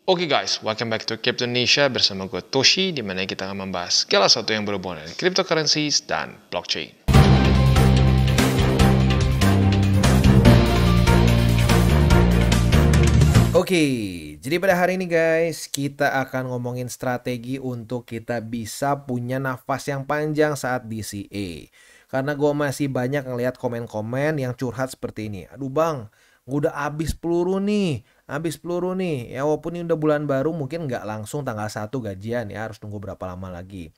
Oke guys, welcome back to Crypto Indonesia bersama gue Toshi, di mana kita akan membahas segala sesuatu yang berhubungan dengan cryptocurrencies dan blockchain. Oke, jadi pada hari ini guys, kita akan ngomongin strategi untuk kita bisa punya nafas yang panjang saat DCA. Karena gue masih banyak ngeliat komen-komen yang curhat seperti ini. Aduh bang, gue udah habis peluru nih. Ya walaupun ini udah bulan baru, mungkin nggak langsung tanggal 1 gajian ya, harus tunggu berapa lama lagi.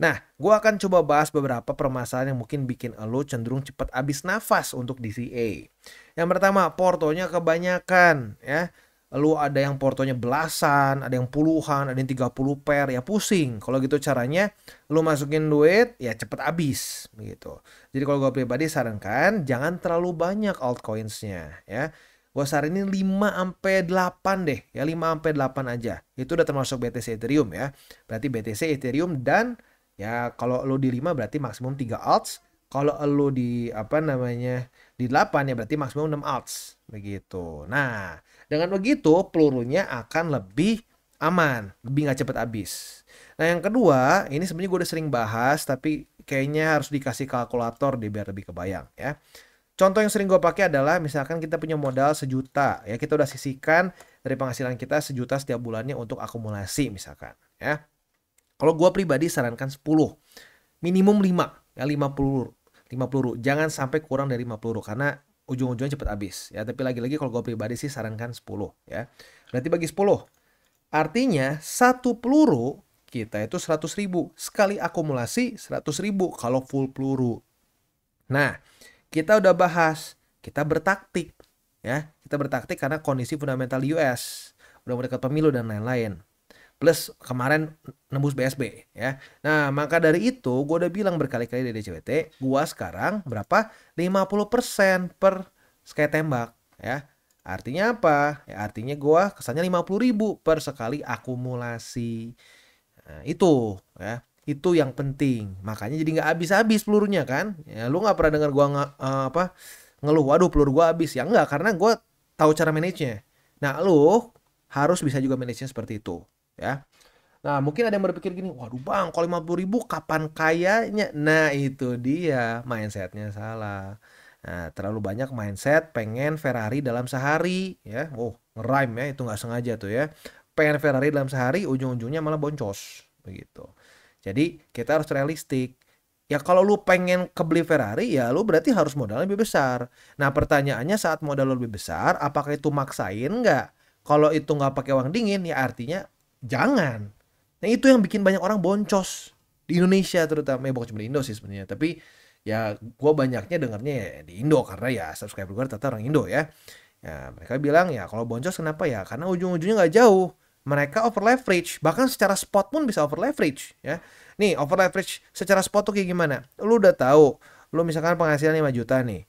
Nah, gue akan coba bahas beberapa permasalahan yang mungkin bikin lo cenderung cepat habis nafas untuk DCA. Yang pertama, portonya kebanyakan ya. Lu ada yang portonya belasan, ada yang puluhan, ada yang 30 pair, ya pusing. Kalau gitu caranya, lu masukin duit, ya cepet habis begitu. Jadi kalau gue pribadi sarankan jangan terlalu banyak altcoinsnya ya. Gue saranin 5-8 deh, ya 5-8 aja. Itu udah termasuk BTC Ethereum ya. Berarti BTC Ethereum dan ya kalau lu di 5 berarti maksimum 3 alts. Kalau lu di di 8 ya berarti maksimum 6 alts begitu. Nah, dengan begitu pelurunya akan lebih aman, lebih nggak cepet habis. Nah yang kedua, ini sebenarnya gue udah sering bahas tapi kayaknya harus dikasih kalkulator deh biar lebih kebayang ya. Contoh yang sering gue pakai adalah misalkan kita punya modal 1 juta ya, kita udah sisihkan dari penghasilan kita 1 juta setiap bulannya untuk akumulasi misalkan ya. Kalau gue pribadi sarankan 10, minimum 5 ya, 5 peluru. Jangan sampai kurang dari 5 peluru karena ujung-ujungnya cepet habis ya. Tapi lagi-lagi kalau gue pribadi sih sarankan 10 ya. Berarti bagi 10 artinya 1 peluru kita itu 100.000. Sekali akumulasi 100.000 kalau full peluru. Nah, kita udah bahas, kita bertaktik ya. Kita bertaktik karena kondisi fundamental US, udah mau dekat pemilu dan lain-lain. Plus kemarin nembus BSB ya. Nah, maka dari itu gue udah bilang berkali-kali di DCWT, gue sekarang berapa? 50% per sekali tembak ya. Artinya apa? Ya artinya gue kesannya 50.000 per sekali akumulasi. Nah, itu ya. Itu yang penting. Makanya jadi nggak habis-habis pelurunya kan. Ya, lu nggak pernah dengar gue ngeluh, waduh peluru gue habis. Ya enggak, karena gue tahu cara manage-nya. Nah, lu harus bisa juga manage-nya seperti itu ya. Nah mungkin ada yang berpikir gini, waduh bang kalau 50.000 kapan kayanya? Nah itu dia mindsetnya salah. Nah terlalu banyak mindset pengen Ferrari dalam sehari ya. Oh ngerime ya, itu nggak sengaja tuh ya. Pengen Ferrari dalam sehari, ujung-ujungnya malah boncos begitu. Jadi kita harus realistik. Ya kalau lu pengen kebeli Ferrari ya lu berarti harus modalnya lebih besar. Nah pertanyaannya saat modal lu lebih besar, apakah itu maksain nggak? Kalau itu nggak pakai uang dingin ya artinya jangan. Nah itu yang bikin banyak orang boncos di Indonesia terutama, ya bukan cuma di Indo sih sebenarnya, tapi ya gue banyaknya dengarnya ya di Indo karena ya subscriber gue ternyata orang Indo ya. Ya mereka bilang ya kalau boncos kenapa ya? Karena ujung-ujungnya nggak jauh. Mereka over leverage, bahkan secara spot pun bisa over leverage ya. Nih over leverage secara spot tuh kayak gimana? Lu udah tahu, lu misalkan penghasilan 5 juta nih,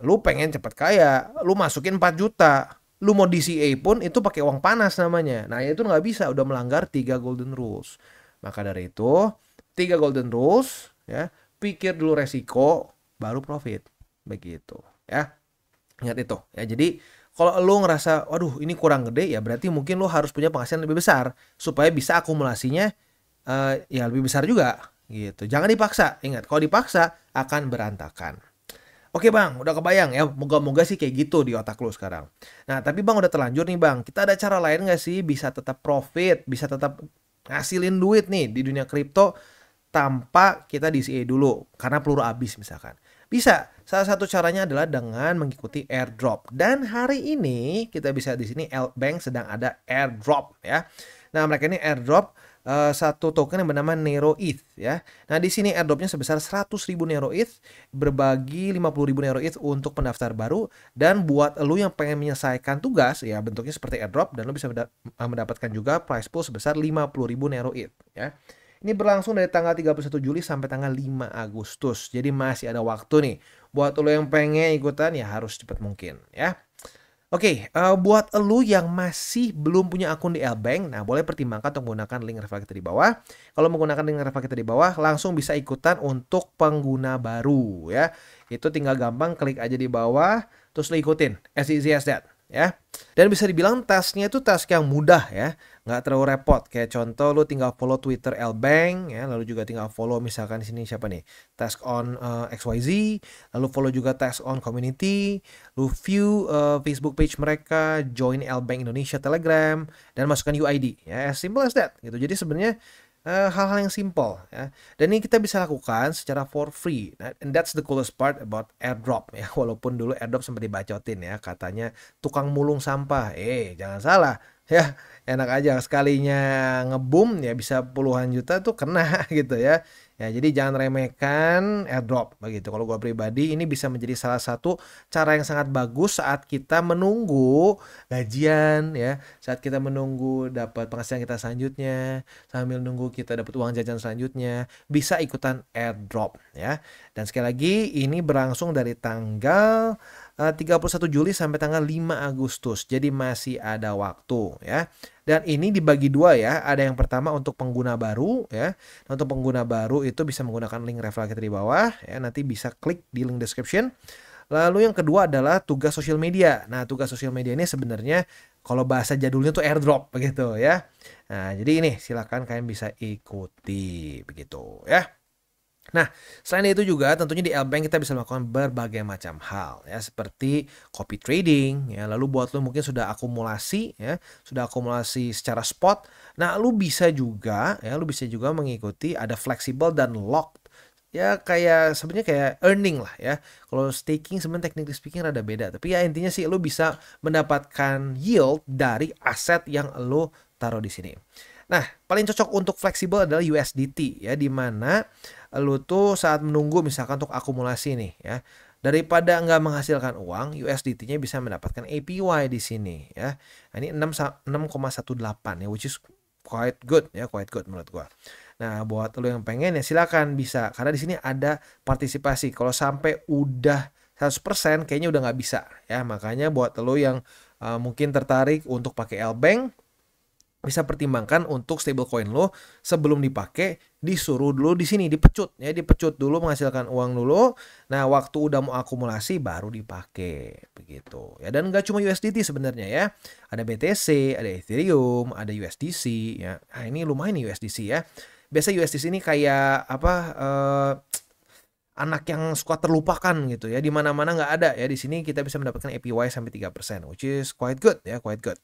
lu pengen cepet kaya, lu masukin 4 juta. Lu mau DCA pun itu pakai uang panas namanya. Nah itu nggak bisa, udah melanggar 3 golden rules. Maka dari itu 3 golden rules ya, pikir dulu resiko baru profit begitu ya. Ingat itu ya. Jadi kalau lu ngerasa waduh ini kurang gede ya berarti mungkin lu harus punya penghasilan lebih besar supaya bisa akumulasinya ya lebih besar juga gitu. Jangan dipaksa. Ingat kalau dipaksa akan berantakan. Oke bang, udah kebayang ya, moga-moga sih kayak gitu di otak lu sekarang. Nah tapi bang udah terlanjur nih bang, kita ada cara lain gak sih bisa tetap profit, bisa tetap ngasilin duit nih di dunia kripto tanpa kita DCA dulu karena peluru habis misalkan. Bisa, salah satu caranya adalah dengan mengikuti airdrop. Dan hari ini kita bisa di sini Bank sedang ada airdrop ya. Nah mereka ini airdrop satu token yang bernama Nero ETH ya. Nah di sini airdropnya sebesar 100.000 Nero ETH, berbagi 50.000 Nero ETH untuk pendaftar baru, dan buat lu yang pengen menyelesaikan tugas ya bentuknya seperti airdrop, dan lu bisa mendapatkan juga prize pool sebesar 50.000 Nero ETH ya. Ini berlangsung dari tanggal 31 Juli sampai tanggal 5 Agustus. Jadi masih ada waktu nih. Buat lo yang pengen ikutan ya harus cepat mungkin ya. Oke, buat lo yang masih belum punya akun di L-Bank, nah boleh pertimbangkan untuk menggunakan link referral kita di bawah. Kalau menggunakan link referral kita di bawah, langsung bisa ikutan untuk pengguna baru ya. Itu tinggal gampang klik aja di bawah, terus lo ikutin. As easy as that. ya. Dan bisa dibilang tasknya itu task yang mudah ya, nggak terlalu repot. Kayak contoh lu tinggal follow Twitter Lbank ya, lalu juga tinggal follow misalkan di sini siapa nih, task on XYZ, lalu follow juga task on community, lu view Facebook page mereka, join Lbank Indonesia Telegram, dan masukkan UID ya, as simple as that gitu. Jadi sebenarnya hal-hal yang simple ya, dan ini kita bisa lakukan secara for free. Nah, and that's the coolest part about airdrop ya. Walaupun dulu airdrop sempat dibacotin ya, katanya tukang mulung sampah. Jangan salah ya, enak aja sekalinya ngeboom ya bisa puluhan juta tuh kena gitu ya. Ya, jadi jangan remehkan airdrop begitu. Kalau gua pribadi ini bisa menjadi salah satu cara yang sangat bagus saat kita menunggu gajian ya, saat kita menunggu dapat penghasilan kita selanjutnya, sambil nunggu kita dapat uang jajan selanjutnya, bisa ikutan airdrop ya. Dan sekali lagi ini berlangsung dari tanggal 31 Juli sampai tanggal 5 Agustus. Jadi masih ada waktu ya. Dan ini dibagi dua ya. Ada yang pertama untuk pengguna baru ya. Nah, untuk pengguna baru itu bisa menggunakan link referral kita di bawah ya. Nanti bisa klik di link description. Lalu yang kedua adalah tugas sosial media. Nah, tugas sosial media ini sebenarnya kalau bahasa jadulnya tuh airdrop begitu ya. Nah, jadi ini silakan kalian bisa ikuti begitu ya. Nah, selain itu juga tentunya di Lbank kita bisa melakukan berbagai macam hal ya, seperti copy trading ya. Lalu buat lo mungkin sudah akumulasi ya, sudah akumulasi secara spot. Nah, lu bisa juga mengikuti ada flexible dan locked. Ya kayak sebenarnya kayak earning lah ya. Kalau staking sebenarnya technically speaking rada beda, tapi ya intinya sih lu bisa mendapatkan yield dari aset yang lu taruh di sini. Nah, paling cocok untuk fleksibel adalah USDT ya, di mana lu tuh saat menunggu misalkan untuk akumulasi nih ya, daripada nggak menghasilkan uang, USDT-nya bisa mendapatkan APY di sini ya. Nah, ini 6,18 ya, which is quite good ya, quite good menurut gua. Nah, buat lu yang pengen ya silakan bisa, karena di sini ada partisipasi. Kalau sampai udah 100% kayaknya udah nggak bisa ya. Makanya buat lu yang mungkin tertarik untuk pakai Lbank, bisa pertimbangkan untuk stablecoin lo sebelum dipakai disuruh dulu di sini dipecut ya, dipecut dulu menghasilkan uang dulu. Nah, waktu udah mau akumulasi baru dipakai begitu ya. Dan nggak cuma USDT sebenarnya ya, ada BTC, ada Ethereum, ada USDC ya. Nah, ini lumayan nih USDC ya. Biasa USDC ini kayak apa, anak yang suka terlupakan gitu ya, di mana-mana nggak ada ya. Di sini kita bisa mendapatkan APY sampai 3%, which is quite good ya, quite good.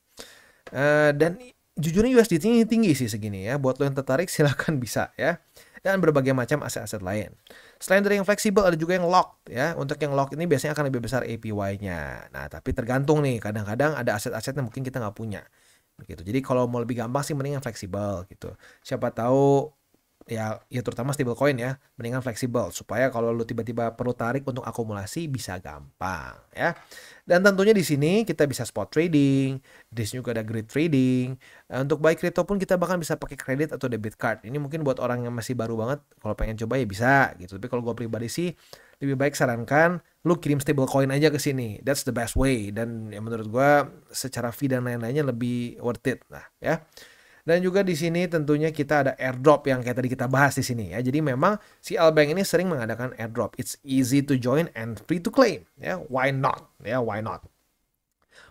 Dan jujurnya USDT ini tinggi sih segini ya. Buat lo yang tertarik silahkan bisa ya. Dan berbagai macam aset-aset lain. Selain dari yang fleksibel ada juga yang locked ya. Untuk yang locked ini biasanya akan lebih besar APY-nya. Nah, tapi tergantung nih. Kadang-kadang ada aset-aset yang mungkin kita nggak punya. Begitu. Jadi kalau mau lebih gampang sih mending yang fleksibel gitu. Siapa tahu ya terutama stablecoin ya, mendingan fleksibel supaya kalau lu tiba-tiba perlu tarik untuk akumulasi bisa gampang ya. Dan tentunya di sini kita bisa spot trading, di sini juga ada grid trading. Untuk buy crypto pun kita bahkan bisa pakai kredit atau debit card. Ini mungkin buat orang yang masih baru banget, kalau pengen coba ya bisa gitu. Tapi kalau gue pribadi sih lebih baik sarankan lu kirim stablecoin aja ke sini. That's the best way, dan ya menurut gue secara fee dan lain-lainnya lebih worth it lah ya. Dan juga di sini tentunya kita ada airdrop yang kayak tadi kita bahas di sini ya. Jadi memang si Lbank ini sering mengadakan airdrop. It's easy to join and free to claim. Ya, why not? Ya, why not?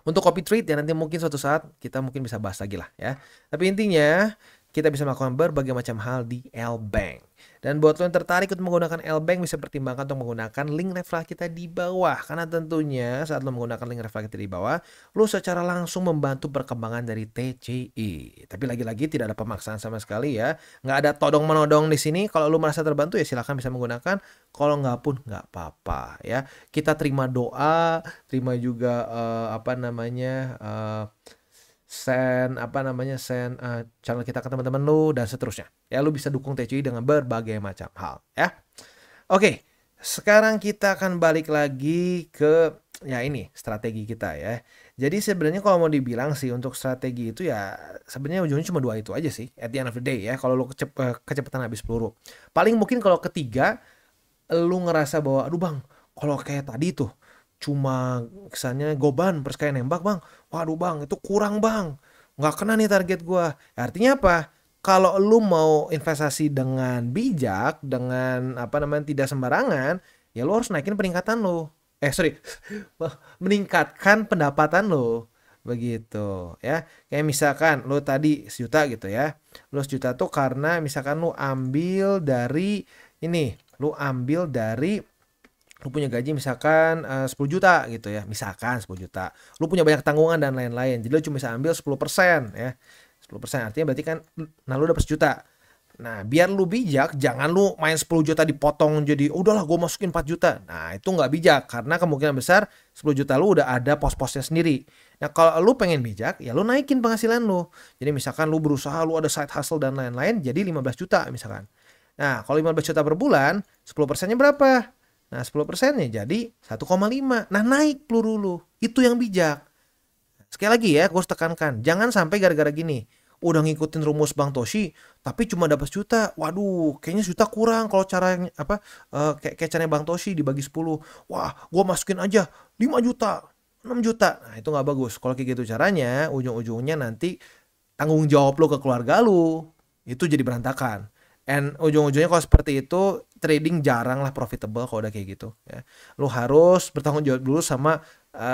Untuk copy trade ya nanti mungkin suatu saat kita mungkin bisa bahas lagi lah ya. Tapi intinya kita bisa melakukan berbagai macam hal di Lbank. Dan buat lo yang tertarik untuk menggunakan Lbank bisa pertimbangkan untuk menggunakan link referral kita di bawah. Karena tentunya saat lo menggunakan link referral kita di bawah, lo secara langsung membantu perkembangan dari TCI. Tapi lagi-lagi tidak ada pemaksaan sama sekali ya. Nggak ada todong-menodong di sini. Kalau lo merasa terbantu ya silahkan bisa menggunakan. Kalau nggak pun nggak apa-apa ya. Kita terima doa, terima juga send channel kita ke teman-teman lu dan seterusnya. Ya, lu bisa dukung TCI dengan berbagai macam hal ya. Oke, sekarang kita akan balik lagi ke ya ini strategi kita ya. Jadi sebenarnya kalau mau dibilang sih untuk strategi itu ya sebenarnya ujungnya cuma dua itu aja sih at the end of the day ya. Kalau lu kecepatan habis peluru. Paling mungkin kalau ketiga lu ngerasa bahwa aduh bang, kalau kayak tadi tuh cuma kesannya goban per sekali nembak bang, waduh bang itu kurang bang, nggak kena nih target gua. Artinya apa? Kalau lu mau investasi dengan bijak, dengan tidak sembarangan, ya lu harus naikin peningkatan lu Sorry, meningkatkan pendapatan lo. Begitu ya. Kayak misalkan lo tadi sejuta gitu ya. Lo sejuta tuh karena misalkan lo ambil dari ini, lo ambil dari lu punya gaji misalkan 10 juta gitu ya, misalkan 10 juta. Lu punya banyak tanggungan dan lain-lain. Jadi lu cuma bisa ambil 10% ya. 10% artinya berarti kan nah lu dapat 1 juta. Nah, biar lu bijak, jangan lu main 10 juta dipotong jadi udahlah gue masukin 4 juta. Nah, itu nggak bijak karena kemungkinan besar 10 juta lu udah ada pos-posnya sendiri. Nah, kalau lu pengen bijak, ya lu naikin penghasilan lu. Jadi misalkan lu berusaha, lu ada side hustle dan lain-lain, jadi 15 juta misalkan. Nah, kalau 15 juta per bulan, 10%-nya berapa? Nah, 10%-nya jadi 1,5. Nah, naik peluru lu. Itu yang bijak. Sekali lagi ya, gue harus tekankan. Jangan sampai gara-gara gini. Udah ngikutin rumus Bang Toshi, tapi cuma dapat juta. Waduh, kayaknya juta kurang kalau cara apa kayak caranya Bang Toshi dibagi 10. Wah, gue masukin aja 5 juta, 6 juta. Nah, itu nggak bagus. Kalau kayak gitu caranya, ujung-ujungnya nanti tanggung jawab lo ke keluarga lu itu jadi berantakan. And ujung-ujungnya kalau seperti itu trading jarang lah profitable kalau udah kayak gitu ya. Lu harus bertanggung jawab dulu sama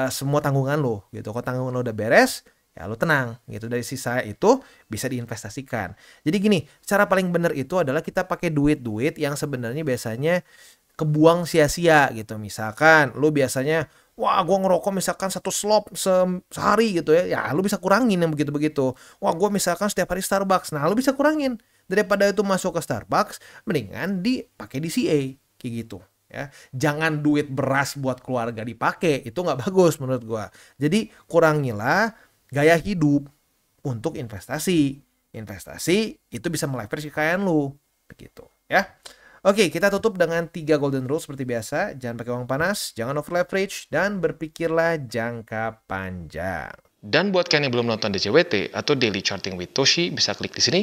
semua tanggungan lu gitu. Kalau tanggungan lu udah beres, ya lu tenang gitu. Dari sisa itu bisa diinvestasikan. Jadi gini, cara paling bener itu adalah kita pakai duit-duit yang sebenarnya biasanya kebuang sia-sia gitu. Misalkan lu biasanya wah gue ngerokok misalkan 1 slop sehari gitu ya. Ya lu bisa kurangin yang begitu-begitu. Wah gue misalkan setiap hari Starbucks. Nah lu bisa kurangin. Daripada itu masuk ke Starbucks, mendingan dipakai di CA. Kayak gitu ya. Jangan duit beras buat keluarga dipakai. Itu nggak bagus menurut gue. Jadi kurangilah gaya hidup untuk investasi. Investasi itu bisa meleverage kekayaan lu. Begitu ya. Oke, kita tutup dengan 3 golden rules seperti biasa. Jangan pakai uang panas, jangan over leverage, dan berpikirlah jangka panjang. Dan buat kalian yang belum nonton DCWT atau Daily Charting with Toshi, bisa klik di sini,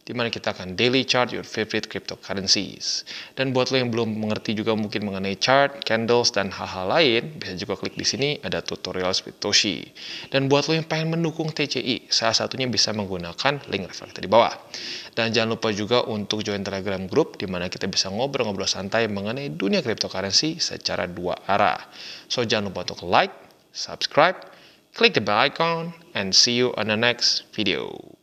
di mana kita akan daily chart your favorite cryptocurrencies. Dan buat lo yang belum mengerti juga mungkin mengenai chart, candles, dan hal-hal lain, bisa juga klik di sini, ada tutorials with Toshi. Dan buat lo yang pengen mendukung TCI, salah satunya bisa menggunakan link reflektor di bawah. Dan jangan lupa juga untuk join Telegram group, di mana kita bisa ngobrol-ngobrol santai mengenai dunia cryptocurrency secara 2 arah. So jangan lupa untuk like, subscribe, click the bell icon, and see you on the next video.